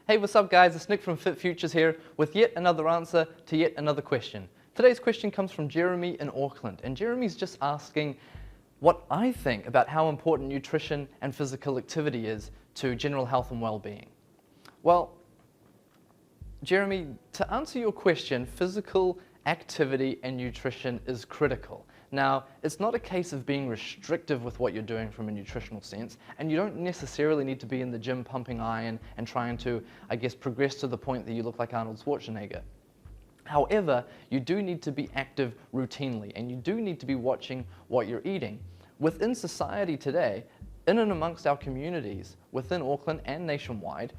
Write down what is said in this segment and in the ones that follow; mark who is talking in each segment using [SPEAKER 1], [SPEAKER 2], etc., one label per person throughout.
[SPEAKER 1] Hey, what's up guys? It's Nick from Fit Futures here with yet another answer to yet another question. Today's question comes from Jeremy in Auckland, and Jeremy's just asking what I think about how important nutrition and physical activity is to general health and well-being. Well, Jeremy, to answer your question, physical activity and nutrition is critical. Now, it's not a case of being restrictive with what you're doing from a nutritional sense, and you don't necessarily need to be in the gym pumping iron and trying to, progress to the point that you look like Arnold Schwarzenegger. However, you do need to be active routinely, and you do need to be watching what you're eating. Within society today, in and amongst our communities, within Auckland and nationwide,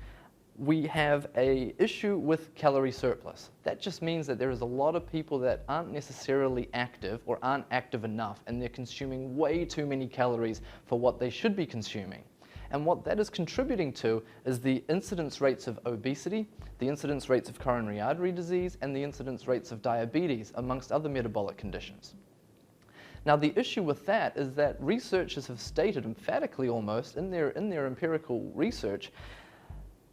[SPEAKER 1] we have an issue with calorie surplus. That just means that there is a lot of people that aren't necessarily active or aren't active enough, and they're consuming way too many calories for what they should be consuming. And what that is contributing to is the incidence rates of obesity, the incidence rates of coronary artery disease, and the incidence rates of diabetes, amongst other metabolic conditions. Now, the issue with that is that researchers have stated emphatically almost in their empirical research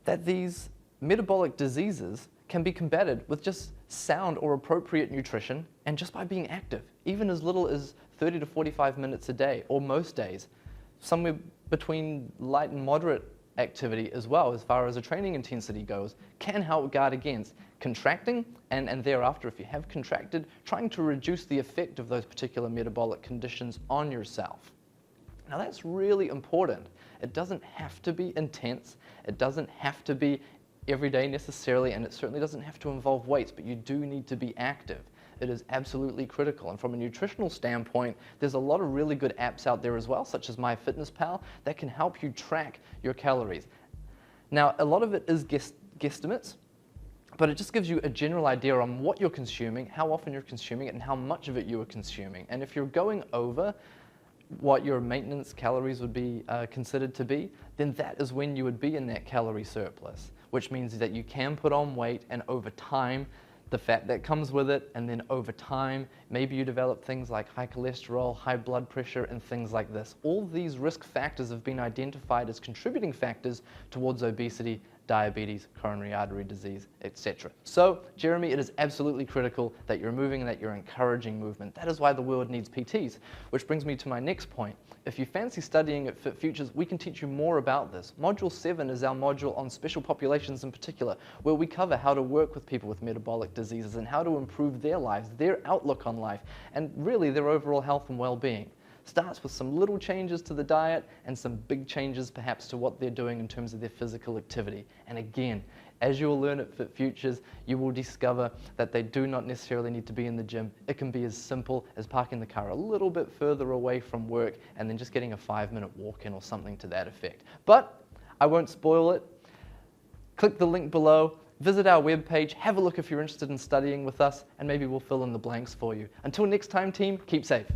[SPEAKER 1] that these metabolic diseases can be combated with just sound or appropriate nutrition and just by being active, even as little as 30 to 45 minutes a day, or most days. Somewhere between light and moderate activity as well, as far as a training intensity goes, can help guard against contracting, and thereafter, if you have contracted, trying to reduce the effect of those particular metabolic conditions on yourself. Now, that's really important. It doesn't have to be intense, it doesn't have to be every day necessarily, and it certainly doesn't have to involve weights, but you do need to be active. It is absolutely critical. And from a nutritional standpoint, there's a lot of really good apps out there as well, such as MyFitnessPal, that can help you track your calories. Now, a lot of it is guesstimates, but it just gives you a general idea on what you're consuming, how often you're consuming it, and how much of it you are consuming. And if you're going over what your maintenance calories would be considered to be, then that is when you would be in that calorie surplus, which means that you can put on weight, and over time, the fat that comes with it, and then over time, maybe you develop things like high cholesterol, high blood pressure, and things like this. All these risk factors have been identified as contributing factors towards obesity, diabetes, coronary artery disease, etc. So, Jeremy, it is absolutely critical that you're moving and that you're encouraging movement. That is why the world needs PTs, which brings me to my next point. If you fancy studying at Fit Futures, we can teach you more about this. Module 7 is our module on special populations in particular, where we cover how to work with people with metabolic diseases and how to improve their lives, their outlook on life, and really their overall health and well-being. Starts with some little changes to the diet and some big changes perhaps to what they're doing in terms of their physical activity. And again, as you will learn at Fit Futures, you will discover that they do not necessarily need to be in the gym. It can be as simple as parking the car a little bit further away from work and then just getting a 5-minute walk in or something to that effect. But I won't spoil it. Click the link below, visit our webpage, have a look if you're interested in studying with us, and maybe we'll fill in the blanks for you. Until next time, team, keep safe.